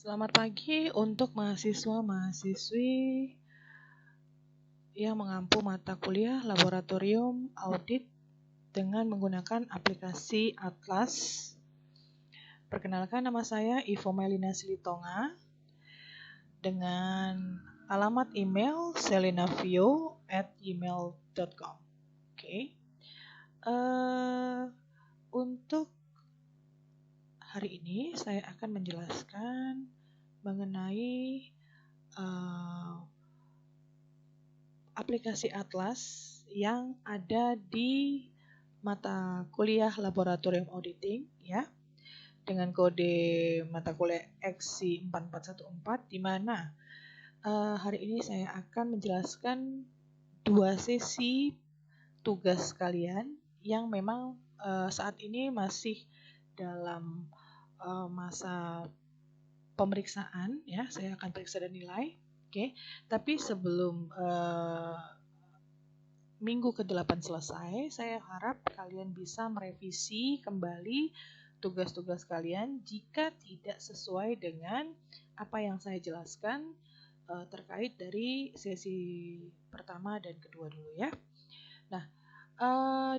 Selamat pagi untuk mahasiswa-mahasiswi yang mengampu mata kuliah laboratorium audit dengan menggunakan aplikasi Atlas. Perkenalkan, nama saya Ivo Melina Silitonga dengan alamat email selinavio@gmail.com. Oke. Untuk hari ini saya akan menjelaskan mengenai aplikasi Atlas yang ada di mata kuliah laboratorium auditing ya, dengan kode mata kuliah XC4414, di mana hari ini saya akan menjelaskan 2 sesi tugas kalian yang memang saat ini masih dalam masa pemeriksaan ya. Saya akan periksa dan nilai. Oke, tapi sebelum minggu ke-8 selesai, saya harap kalian bisa merevisi kembali tugas-tugas kalian jika tidak sesuai dengan apa yang saya jelaskan terkait dari sesi pertama dan kedua dulu ya. Nah,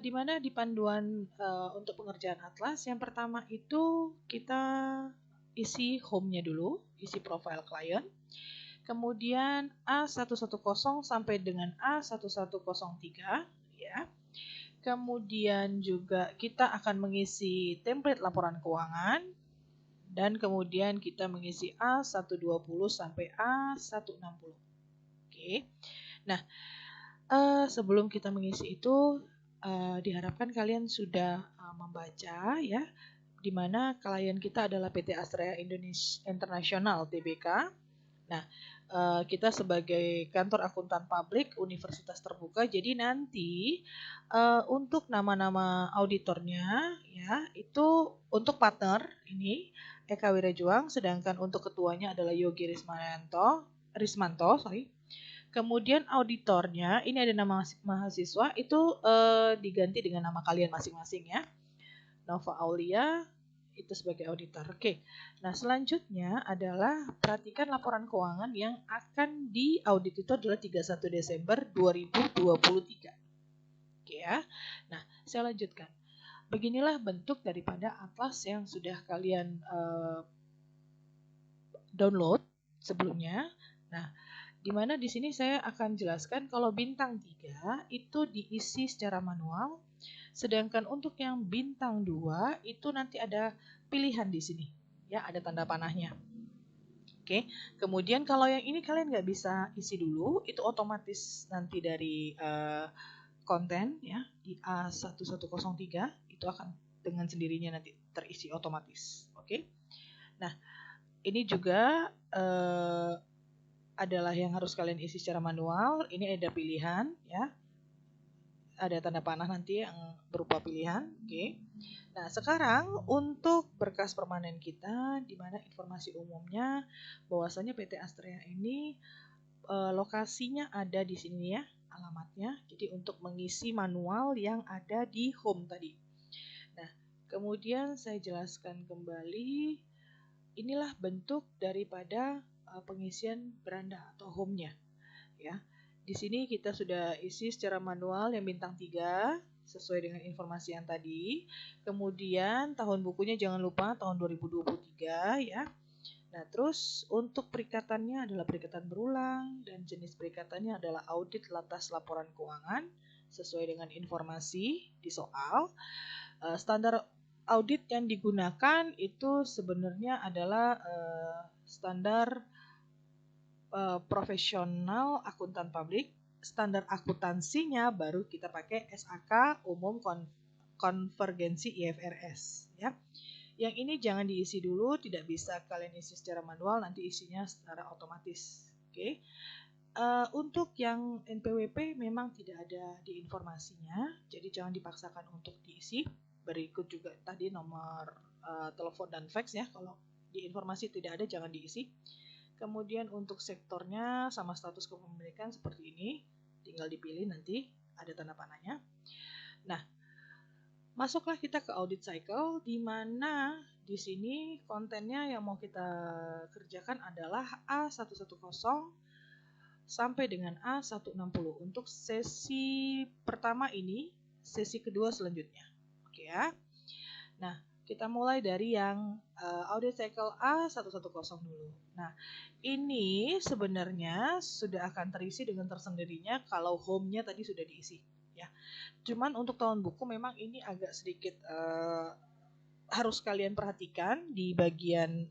di mana di panduan untuk pengerjaan Atlas, yang pertama itu kita isi home-nya dulu, isi profile klien. Kemudian A110 sampai dengan A1103 ya. Kemudian juga kita akan mengisi template laporan keuangan, dan kemudian kita mengisi A120 sampai A160. Oke. Nah, sebelum kita mengisi itu diharapkan kalian sudah membaca ya, di mana klien kita adalah PT Astrea Indonesia International Tbk. Nah, kita sebagai kantor akuntan publik universitas terbuka, jadi nanti untuk nama-nama auditornya ya, itu untuk partner ini Eka Wirajuang, sedangkan untuk ketuanya adalah Yogi Rismanto. Kemudian auditornya ini ada nama mahasiswa, itu diganti dengan nama kalian masing-masing ya. Nova Aulia itu sebagai auditor. Oke. Nah, selanjutnya adalah perhatikan laporan keuangan yang akan diaudit itu adalah 31 Desember 2023. Oke ya. Nah, saya lanjutkan. Beginilah bentuk daripada atlas yang sudah kalian download sebelumnya. Nah, di mana di sini saya akan jelaskan kalau bintang 3 itu diisi secara manual, sedangkan untuk yang bintang 2 itu nanti ada pilihan di sini. Ya, ada tanda panahnya. Oke, kemudian kalau yang ini kalian nggak bisa isi dulu, itu otomatis nanti dari konten ya, di A1103 itu akan dengan sendirinya nanti terisi otomatis. Oke. Nah, ini juga adalah yang harus kalian isi secara manual. Ini ada pilihan ya. Ada tanda panah nanti yang berupa pilihan. Oke. Nah, sekarang untuk berkas permanen kita, di mana informasi umumnya bahwasanya PT Astrea ini lokasinya ada di sini ya, alamatnya. Jadi untuk mengisi manual yang ada di home tadi. Nah, kemudian saya jelaskan kembali, inilah bentuk daripada pengisian beranda atau home-nya ya. Di sini kita sudah isi secara manual yang bintang 3 sesuai dengan informasi yang tadi. Kemudian tahun bukunya jangan lupa tahun 2023 ya. Nah, terus untuk perikatannya adalah perikatan berulang, dan jenis perikatannya adalah audit atas laporan keuangan sesuai dengan informasi di soal. Standar audit yang digunakan itu sebenarnya adalah standar profesional akuntan publik. Standar akuntansinya baru kita pakai SAK umum konvergensi IFRS ya. Yang ini jangan diisi dulu, tidak bisa kalian isi secara manual, nanti isinya secara otomatis. Oke. Untuk yang NPWP memang tidak ada di informasinya, jadi jangan dipaksakan untuk diisi. Berikut juga tadi nomor telepon dan fax ya, kalau di informasi tidak ada jangan diisi. Kemudian untuk sektornya sama status kepemilikan seperti ini, tinggal dipilih nanti ada tanda panahnya. Nah, Masuklah kita ke audit cycle, di mana di sini kontennya yang mau kita kerjakan adalah A110 sampai dengan A160 untuk sesi pertama ini, sesi kedua selanjutnya. Oke ya. Nah, kita mulai dari yang audit cycle A110 dulu. Nah, ini sebenarnya sudah akan terisi dengan tersendirinya kalau home-nya tadi sudah diisi, ya. Cuman untuk tahun buku memang ini agak sedikit harus kalian perhatikan di bagian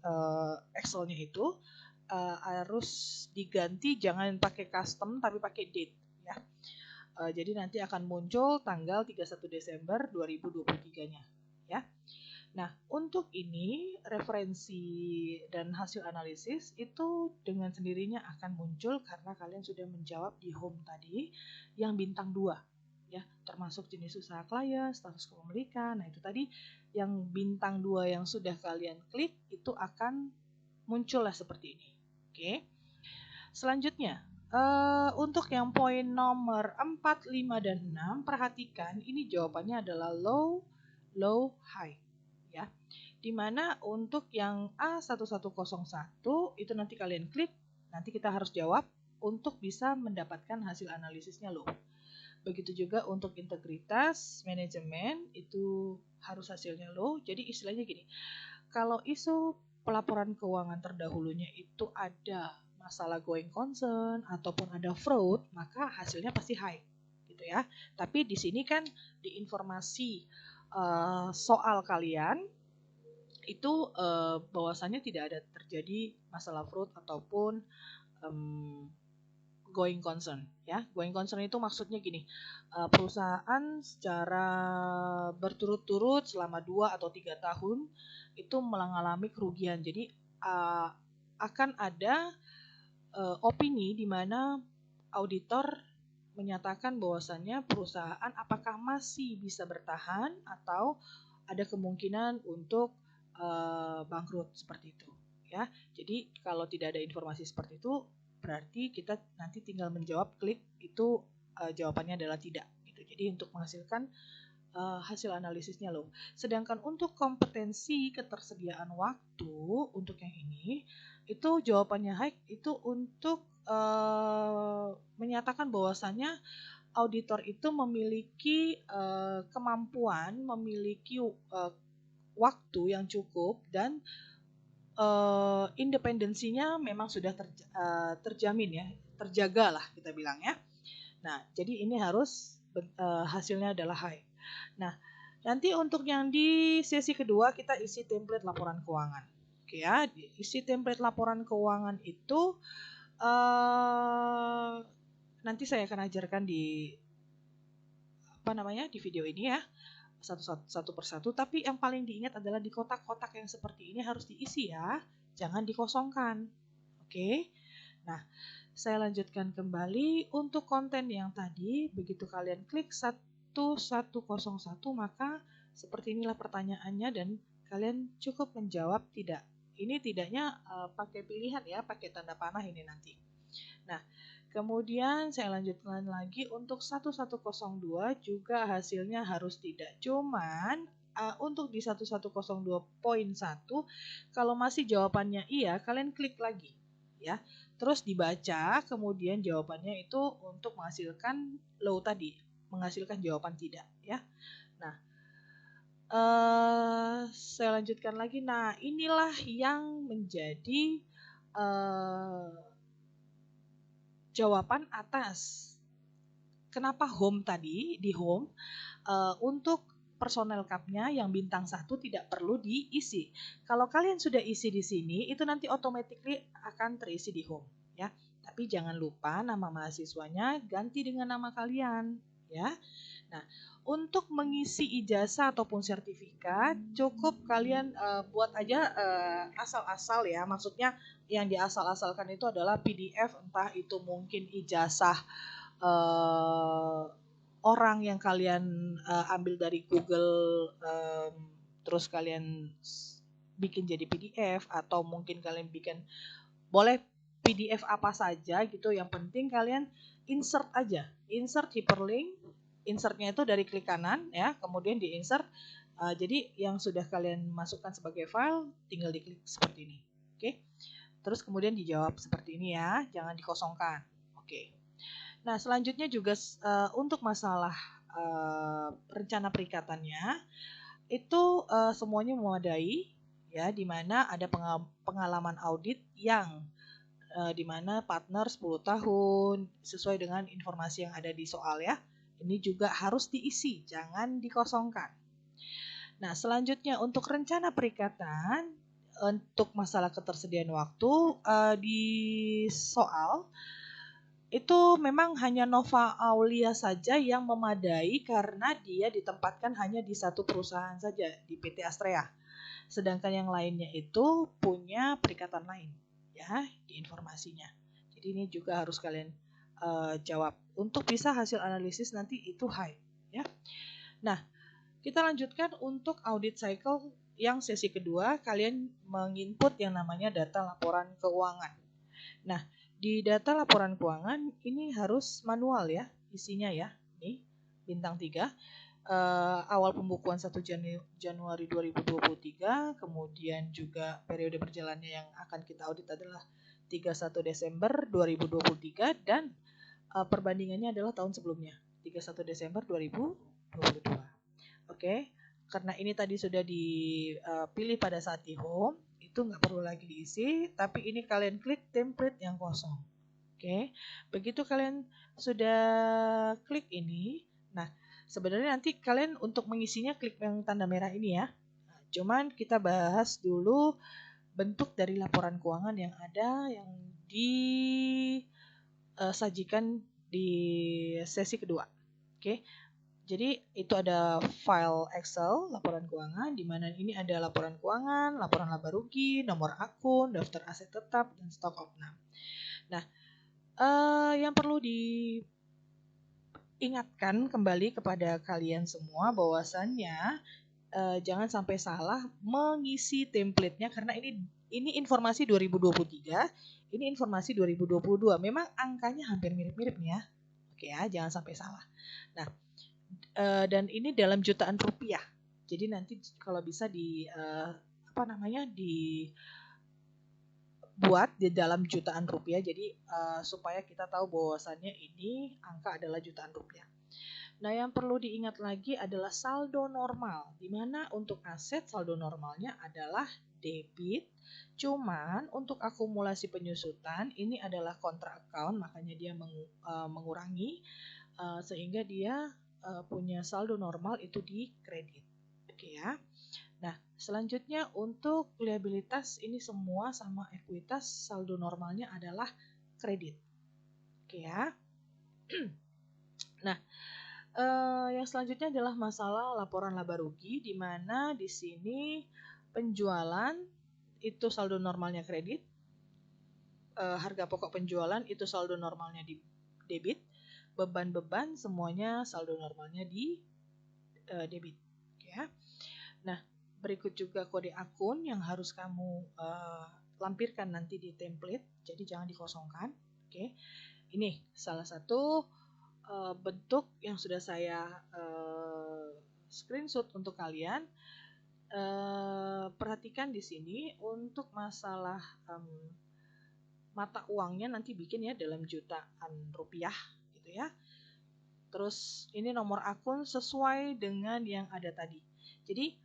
Excel-nya itu harus diganti, jangan pakai custom tapi pakai date, ya. Jadi nanti akan muncul tanggal 31 Desember 2023-nya, ya. Nah, untuk ini referensi dan hasil analisis itu dengan sendirinya akan muncul karena kalian sudah menjawab di home tadi yang bintang 2, ya, termasuk jenis usaha klien, status kepemilikan. Nah, itu tadi yang bintang 2 yang sudah kalian klik itu akan muncullah seperti ini. Oke. Selanjutnya, untuk yang poin nomor 4, 5, dan 6, perhatikan ini jawabannya adalah low, low, high, ya. Dimana untuk yang A1101 itu nanti kalian klik, nanti kita harus jawab untuk bisa mendapatkan hasil analisisnya low. Begitu juga untuk integritas, manajemen itu harus hasilnya low. Jadi istilahnya gini, kalau isu pelaporan keuangan terdahulunya itu ada masalah going concern ataupun ada fraud, maka hasilnya pasti high, gitu ya. Tapi di sini kan di informasi soal kalian itu bahwasannya tidak ada terjadi masalah fraud ataupun going concern, ya. Going concern itu maksudnya gini, perusahaan secara berturut-turut selama 2 atau 3 tahun itu mengalami kerugian. Jadi akan ada opini di mana auditor menyatakan bahwasannya perusahaan apakah masih bisa bertahan atau ada kemungkinan untuk bangkrut seperti itu, ya. Jadi kalau tidak ada informasi seperti itu berarti kita nanti tinggal menjawab klik itu jawabannya adalah tidak, gitu. Jadi untuk menghasilkan hasil analisisnya loh. Sedangkan untuk kompetensi ketersediaan waktu untuk yang ini itu jawabannya high itu untuk menyatakan bahwasannya auditor itu memiliki kemampuan, memiliki waktu yang cukup dan independensinya memang sudah terjamin, ya, terjaga lah kita bilang, ya. Nah, jadi ini harus hasilnya adalah high. Nah, nanti untuk yang di sesi kedua kita isi template laporan keuangan. Oke ya, isi template laporan keuangan itu nanti saya akan ajarkan di di video ini, ya, satu persatu. Tapi yang paling diingat adalah di kotak-kotak yang seperti ini harus diisi, ya, jangan dikosongkan. Oke. Nah, saya lanjutkan kembali untuk konten yang tadi. Begitu kalian klik 1101 maka seperti inilah pertanyaannya dan kalian cukup menjawab tidak. Ini tidaknya pakai pilihan, ya, pakai tanda panah ini nanti. Nah, kemudian saya lanjutkan lagi untuk 1102 juga hasilnya harus tidak. Cuman untuk di 1102.1 kalau masih jawabannya iya, kalian klik lagi, ya. Terus dibaca, kemudian jawabannya itu untuk menghasilkan low tadi, menghasilkan jawaban tidak, ya. Nah, saya lanjutkan lagi. Nah, inilah yang menjadi jawaban atas kenapa home tadi, di home untuk personel cupnya yang bintang 1 tidak perlu diisi. Kalau kalian sudah isi di sini, itu nanti automatically akan terisi di home, ya. Tapi jangan lupa nama mahasiswanya ganti dengan nama kalian, ya. Nah, untuk mengisi ijazah ataupun sertifikat, cukup kalian buat aja asal-asal, ya. Maksudnya yang diasal-asalkan itu adalah PDF, entah itu mungkin ijazah orang yang kalian ambil dari Google, terus kalian bikin jadi PDF, atau mungkin kalian bikin boleh PDF apa saja gitu. Yang penting kalian insert aja, insert hyperlink insertnya itu dari klik kanan ya, kemudian di insert. Jadi yang sudah kalian masukkan sebagai file tinggal diklik seperti ini. Oke. Terus kemudian dijawab seperti ini ya, jangan dikosongkan. Oke. Nah, selanjutnya juga untuk masalah rencana perikatannya itu semuanya memadai ya, di mana ada pengalaman audit yang di mana partner 10 tahun sesuai dengan informasi yang ada di soal ya. Ini juga harus diisi, jangan dikosongkan. Nah, selanjutnya untuk rencana perikatan untuk masalah ketersediaan waktu di soal itu memang hanya Nova Aulia saja yang memadai karena dia ditempatkan hanya di satu perusahaan saja, di PT Astrea. Sedangkan yang lainnya itu punya perikatan lain ya di informasinya. Jadi ini juga harus kalian jawab. Untuk bisa hasil analisis nanti itu high ya. Nah, kita lanjutkan untuk audit cycle yang sesi kedua, kalian menginput yang namanya data laporan keuangan. Nah, di data laporan keuangan ini harus manual ya isinya ya. Nih, bintang 3. Awal pembukuan 1 Januari 2023, kemudian juga periode berjalannya yang akan kita audit adalah 31 Desember 2023 dan perbandingannya adalah tahun sebelumnya, 31 Desember 2022. Oke, karena ini tadi sudah dipilih pada saat di home, itu nggak perlu lagi diisi, tapi ini kalian klik template yang kosong. Oke, begitu kalian sudah klik ini, nah sebenarnya nanti kalian untuk mengisinya klik yang tanda merah ini ya. Nah, cuman kita bahas dulu bentuk dari laporan keuangan yang ada yang disajikan di sesi kedua. Oke. Jadi itu ada file Excel laporan keuangan di mana ini ada laporan keuangan, laporan laba rugi, nomor akun, daftar aset tetap dan stock of none. Nah, yang perlu diingatkan kembali kepada kalian semua bahwasannya jangan sampai salah mengisi template-nya karena ini informasi 2023, ini informasi 2022. Memang angkanya hampir mirip-mirip nih ya. Oke ya, jangan sampai salah. Nah, dan ini dalam jutaan rupiah. Jadi nanti kalau bisa dibuat di dalam jutaan rupiah. Jadi supaya kita tahu bahwasannya ini angka adalah jutaan rupiah. Nah, yang perlu diingat lagi adalah saldo normal. Di mana untuk aset saldo normalnya adalah debit. Cuman untuk akumulasi penyusutan ini adalah kontra account, makanya dia mengurangi sehingga dia punya saldo normal itu di kredit. Oke ya. Nah, selanjutnya untuk liabilitas ini semua sama ekuitas saldo normalnya adalah kredit. Oke ya. Nah, yang selanjutnya adalah masalah laporan laba rugi di mana di sini penjualan itu saldo normalnya kredit, harga pokok penjualan itu saldo normalnya di debit, beban-beban semuanya saldo normalnya di debit. Oke ya. Nah, berikut juga kode akun yang harus kamu lampirkan nanti di template, jadi jangan dikosongkan. Oke, ini salah satu bentuk yang sudah saya screenshot untuk kalian. Perhatikan di sini untuk masalah mata uangnya nanti bikin ya dalam jutaan rupiah gitu ya. Terus ini nomor akun sesuai dengan yang ada tadi. Jadi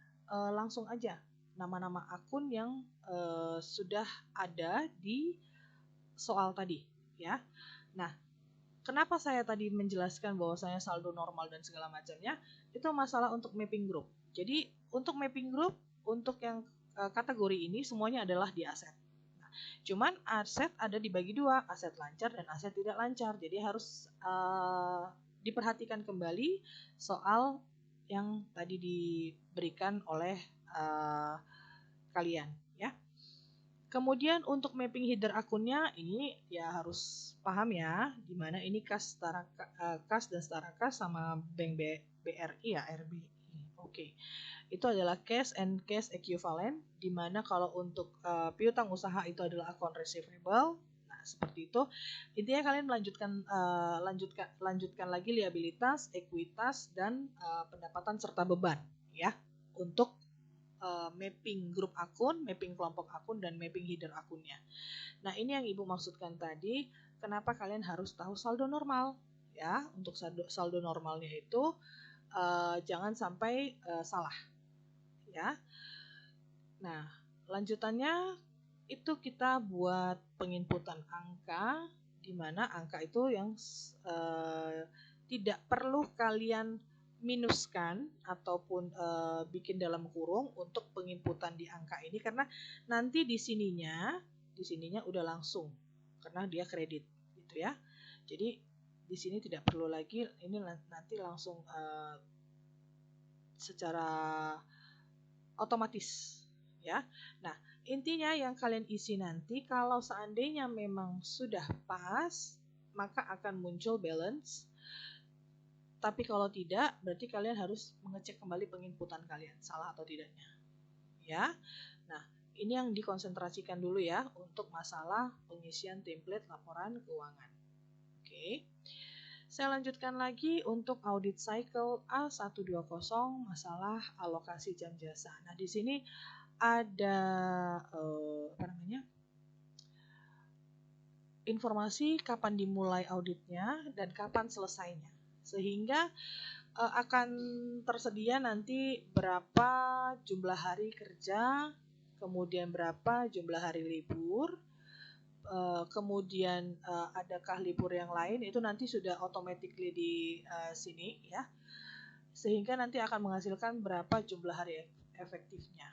langsung aja nama-nama akun yang sudah ada di soal tadi ya. Nah, kenapa saya tadi menjelaskan bahwasanya saldo normal dan segala macamnya itu masalah untuk mapping group. Jadi untuk mapping group untuk yang kategori ini semuanya adalah di aset. Nah, cuman aset ada dibagi dua, aset lancar dan aset tidak lancar. Jadi harus diperhatikan kembali soal yang tadi diberikan oleh kalian ya. Kemudian untuk mapping header akunnya ini ya harus paham ya, dimana ini kas dan setara kas sama bank BRI ya, RBI. Oke. Itu adalah cash and cash equivalent, dimana kalau untuk piutang usaha itu adalah account receivable. Nah, seperti itu. Intinya kalian lanjutkan lagi liabilitas, ekuitas, dan pendapatan serta beban ya untuk mapping grup akun, mapping kelompok akun, dan mapping header akunnya. Nah, ini yang Ibu maksudkan tadi, kenapa kalian harus tahu saldo normal ya. Untuk saldo normalnya itu jangan sampai salah ya. Nah, lanjutannya itu kita buat penginputan angka, di mana angka itu yang tidak perlu kalian minuskan ataupun bikin dalam kurung untuk penginputan di angka ini, karena nanti di sininya udah langsung karena dia kredit gitu ya. Jadi di sini tidak perlu lagi, ini nanti langsung secara otomatis ya. Nah, intinya yang kalian isi nanti kalau seandainya memang sudah pas, maka akan muncul balance. Tapi kalau tidak, berarti kalian harus mengecek kembali penginputan kalian, salah atau tidaknya. Ya. Nah, ini yang dikonsentrasikan dulu ya untuk masalah pengisian template laporan keuangan. Oke. Saya lanjutkan lagi untuk audit cycle A120 masalah alokasi jam jasa. Nah, di sini ada informasi kapan dimulai auditnya dan kapan selesainya, sehingga akan tersedia nanti berapa jumlah hari kerja, kemudian berapa jumlah hari libur, kemudian adakah libur yang lain, itu nanti sudah automatically di sini ya, sehingga nanti akan menghasilkan berapa jumlah hari efektifnya.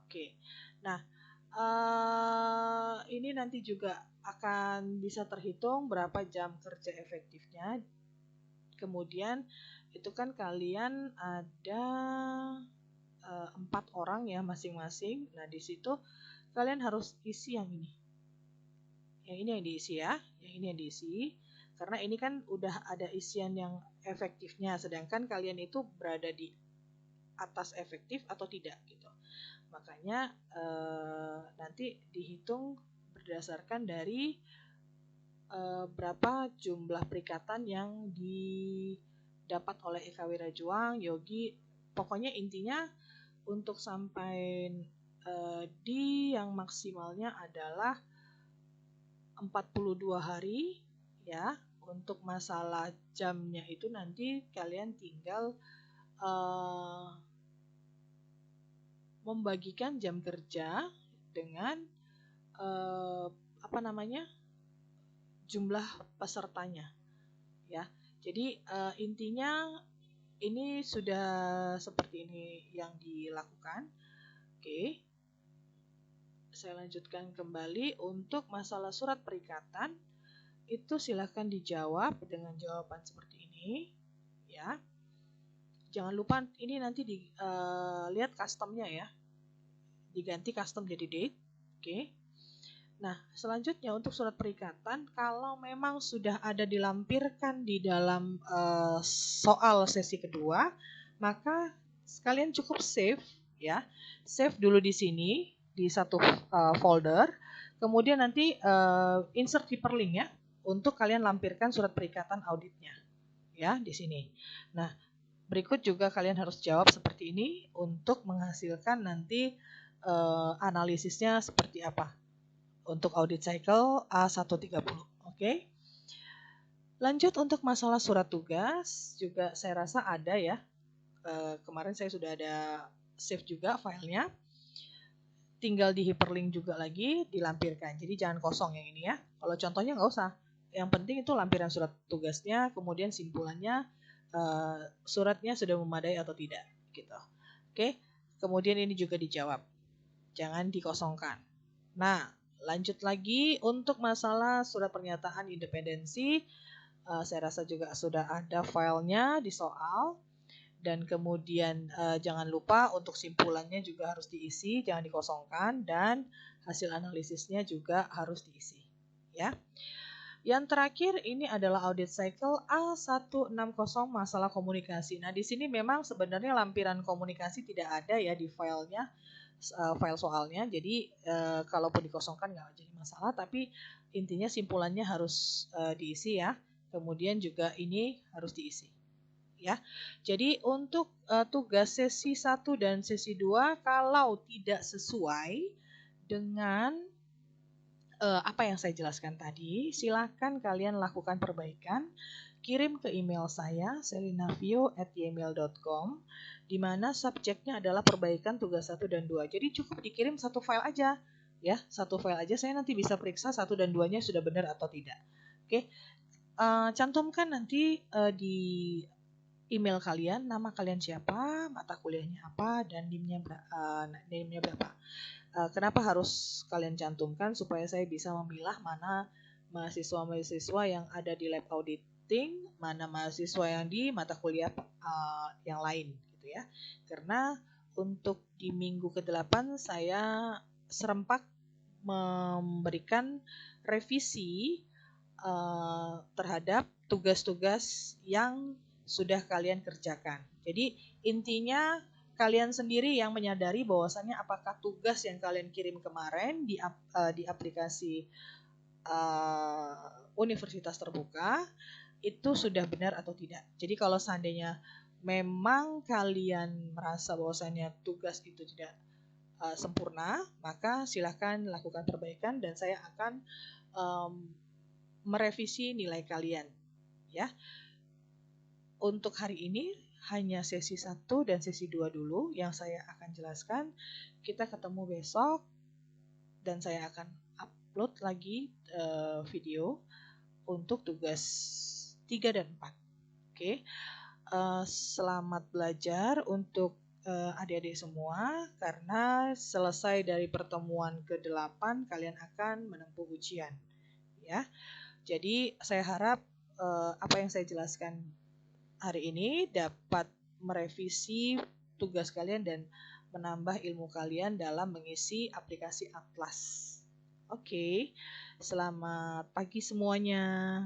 Oke. Nah, ini nanti juga akan bisa terhitung berapa jam kerja efektifnya. Kemudian itu kan kalian ada 4 orang ya masing-masing. Nah, di situ kalian harus isi yang ini. Yang ini yang diisi ya, yang ini yang diisi. Karena ini kan udah ada isian yang efektifnya, sedangkan kalian itu berada di atas efektif atau tidak gitu. Makanya nanti dihitung berdasarkan dari berapa jumlah perikatan yang didapat oleh Eka Wirajuang, Yogi. Pokoknya intinya untuk sampai di yang maksimalnya adalah 42 hari ya. Untuk masalah jamnya itu nanti kalian tinggal membagikan jam kerja dengan jumlah pesertanya ya. Jadi intinya ini sudah seperti ini yang dilakukan. Oke. Saya lanjutkan kembali untuk masalah surat perikatan, itu silakan dijawab dengan jawaban seperti ini ya. Jangan lupa ini nanti lihat customnya ya, diganti custom jadi date. Oke. Nah, selanjutnya untuk surat perikatan, kalau memang sudah ada dilampirkan di dalam soal sesi kedua, maka kalian cukup save ya, save dulu di sini di satu folder, kemudian nanti insert hyperlink ya untuk kalian lampirkan surat perikatan auditnya ya di sini. Nah, berikut juga kalian harus jawab seperti ini untuk menghasilkan nanti analisisnya seperti apa untuk audit cycle A130. Oke. Lanjut untuk masalah surat tugas juga saya rasa ada ya. Kemarin saya sudah ada save juga filenya. Tinggal di hyperlink juga lagi dilampirkan. Jadi jangan kosong yang ini ya. Kalau contohnya nggak usah. Yang penting itu lampiran surat tugasnya, kemudian simpulannya suratnya sudah memadai atau tidak gitu. Oke. Kemudian ini juga dijawab. Jangan dikosongkan. Nah, lanjut lagi untuk masalah surat pernyataan independensi, saya rasa juga sudah ada filenya di soal. Dan kemudian jangan lupa untuk simpulannya juga harus diisi, jangan dikosongkan, dan hasil analisisnya juga harus diisi ya. Yang terakhir ini adalah audit cycle A160 masalah komunikasi. Nah, di sini memang sebenarnya lampiran komunikasi tidak ada ya di filenya, file soalnya. Jadi kalaupun dikosongkan nggak jadi masalah, tapi intinya simpulannya harus diisi ya. Kemudian juga ini harus diisi. Ya. Jadi untuk tugas sesi 1 dan sesi 2 kalau tidak sesuai dengan apa yang saya jelaskan tadi, silakan kalian lakukan perbaikan, kirim ke email saya selinavio@gmail.com, di mana subjeknya adalah perbaikan tugas 1 dan 2. Jadi cukup dikirim satu file aja, ya, satu file aja, saya nanti bisa periksa 1 dan 2-nya sudah benar atau tidak. Oke, cantumkan nanti di email kalian, nama kalian siapa, mata kuliahnya apa, dan NIM-nya berapa. Kenapa harus kalian cantumkan? Supaya saya bisa memilah mana mahasiswa-mahasiswa yang ada di lab auditing, mana mahasiswa yang di mata kuliah yang lain gitu ya. Karena untuk di minggu ke-8 saya serempak memberikan revisi terhadap tugas-tugas yang sudah kalian kerjakan. Jadi intinya kalian sendiri yang menyadari bahwasannya apakah tugas yang kalian kirim kemarin di aplikasi universitas terbuka itu sudah benar atau tidak. Jadi kalau seandainya memang kalian merasa bahwasannya tugas itu tidak sempurna, maka silahkan lakukan perbaikan dan saya akan merevisi nilai kalian. Ya. Untuk hari ini hanya sesi 1 dan sesi 2 dulu yang saya akan jelaskan. Kita ketemu besok dan saya akan upload lagi video untuk tugas 3 dan 4. Oke. Selamat belajar untuk adik-adik semua, karena selesai dari pertemuan ke-8 kalian akan menempuh ujian. Ya. Jadi saya harap apa yang saya jelaskan hari ini dapat merevisi tugas kalian dan menambah ilmu kalian dalam mengisi aplikasi Atlas. Oke, selamat pagi semuanya.